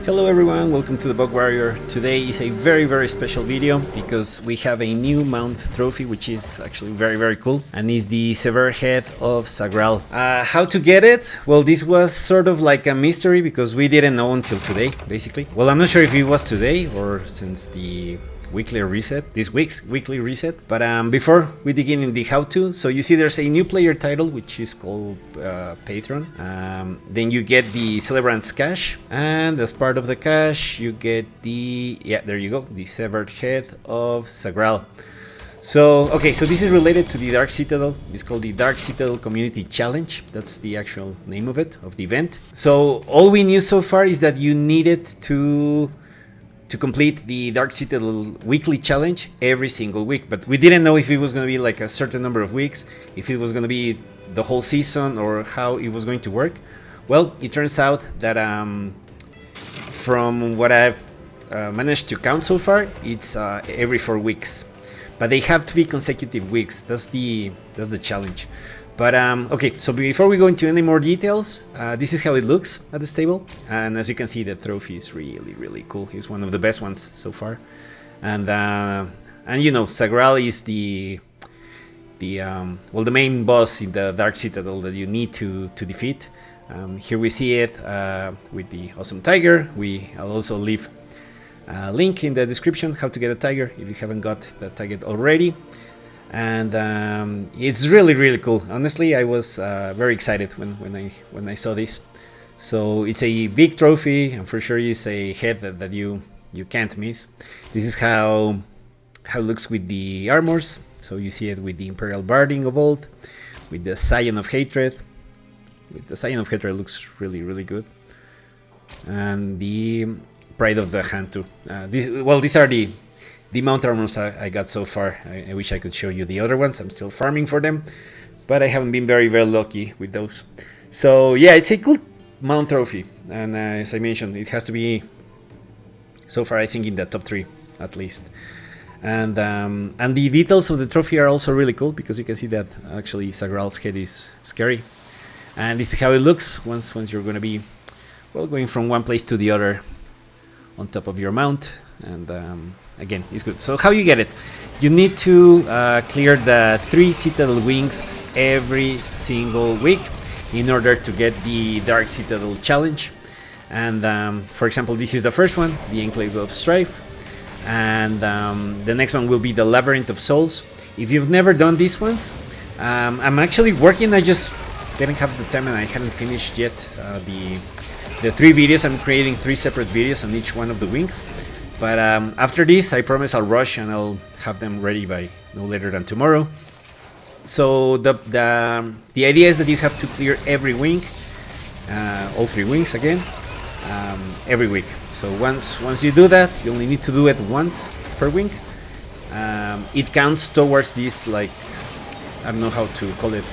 Hello everyone, welcome to the Bug Warrior. Today is a very special video because we have a new mount trophy which is actually very cool, and is the Severed Head of Zagraal. How to get it? Well, this was sort of like a mystery because we didn't know until today, basically. Well, I'm not sure if it was today or since the weekly reset, this week's weekly reset. But before we begin in the how-to, so you see there's a new player title which is called Patron. Then you get the Celebrant's Cache, and as part of the cache you get the, there you go, the Severed Head of Zagraal. So okay, so this is related to the Dark Citadel. It's called the Dark Citadel Community Challenge. That's the actual name of it, of the event. So all we knew so far is that you needed to complete the Dark Citadel weekly challenge every single week, but we didn't know if it was going to be like a certain number of weeks, if it was going to be the whole season, or how it was going to work. Well, it turns out that from what I've managed to count so far, it's every 4 weeks, but they have to be consecutive weeks. That's the challenge. But okay, so before we go into any more details, this is how it looks at this table, and as you can see, the trophy is really cool. It's one of the best ones so far, and you know, Zagraal is the main boss in the Dark Citadel that you need to defeat. Here we see it with the awesome tiger. I'll also leave a link in the description how to get a tiger if you haven't got that tiger already. And it's really cool. Honestly, I was very excited when I saw this. So it's a big trophy, and for sure it's a head that you can't miss. This is how it looks with the armors. So you see it with the Imperial Barding of old, with the Scion of Hatred. With the Scion of Hatred, looks really good, and the Pride of the Hand too. These are the mount armors I got so far. I wish I could show you the other ones. I'm still farming for them, but I haven't been very lucky with those. So yeah, it's a cool mount trophy, and as I mentioned, it has to be, so far I think, in the top 3 at least. And the details of the trophy are also really cool, because you can see that actually Zagraal's head is scary, and this is how it looks once you're going to be, well, going from one place to the other on top of your mount. And again, it's good. So how you get it? You need to clear the 3 Citadel wings every single week in order to get the Dark Citadel challenge. And for example, this is the first one, the Enclave of Strife, and the next one will be the Labyrinth of Souls. If you've never done these ones, I'm actually working. I just didn't have the time and I hadn't finished yet the 3 videos. I'm creating 3 separate videos on each one of the wings. But after this, I promise I'll rush and I'll have them ready by no later than tomorrow. So the idea is that you have to clear every wing, all 3 wings again, every week. So once you do that, you only need to do it once per wing. It counts towards this, like, I don't know how to call it,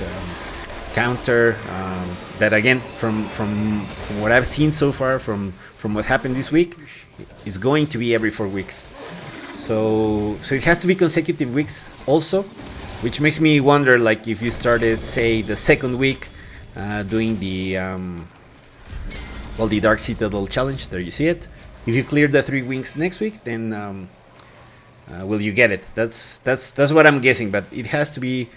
counter, that again, from what I've seen so far, from what happened this week, is going to be every 4 weeks. So it has to be consecutive weeks also, which makes me wonder, like, if you started, say, the 2nd week doing the Dark Citadel challenge, there you see it. If you clear the 3 wings next week, then will you get it? That's what I'm guessing, but it has to be,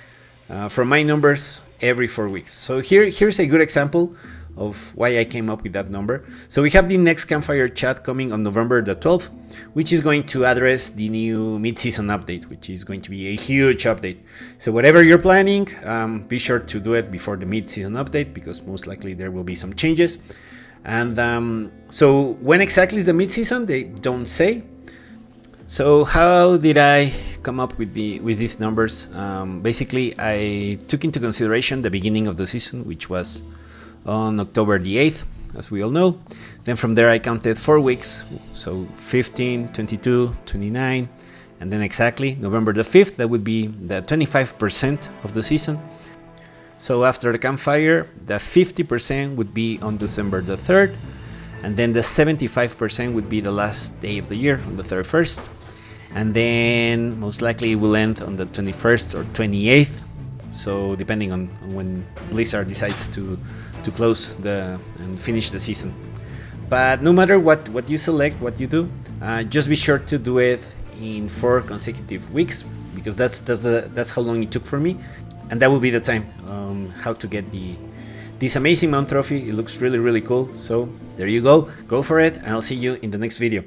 from my numbers, every 4 weeks. So here's a good example of why I came up with that number. So we have the next campfire chat coming on November the 12th, which is going to address the new mid-season update, which is going to be a huge update. So whatever you're planning, be sure to do it before the mid-season update, because most likely there will be some changes. And so when exactly is the mid-season, they don't say. So how did I come up with these numbers? Basically, I took into consideration the beginning of the season, which was on October the 8th, as we all know. Then from there I counted 4 weeks, so 15, 22, 29, and then exactly November the 5th, that would be the 25% of the season. So after the campfire, the 50% would be on December the 3rd, and then the 75% would be the last day of the year, on the 31st, and then most likely it will end on the 21st or 28th, so depending on when Blizzard decides to close and finish the season. But no matter what you select, what you do, just be sure to do it in 4 consecutive weeks, because that's how long it took for me, and that will be the time how to get this amazing mount trophy. It looks really cool. So there you go for it, and I'll see you in the next video.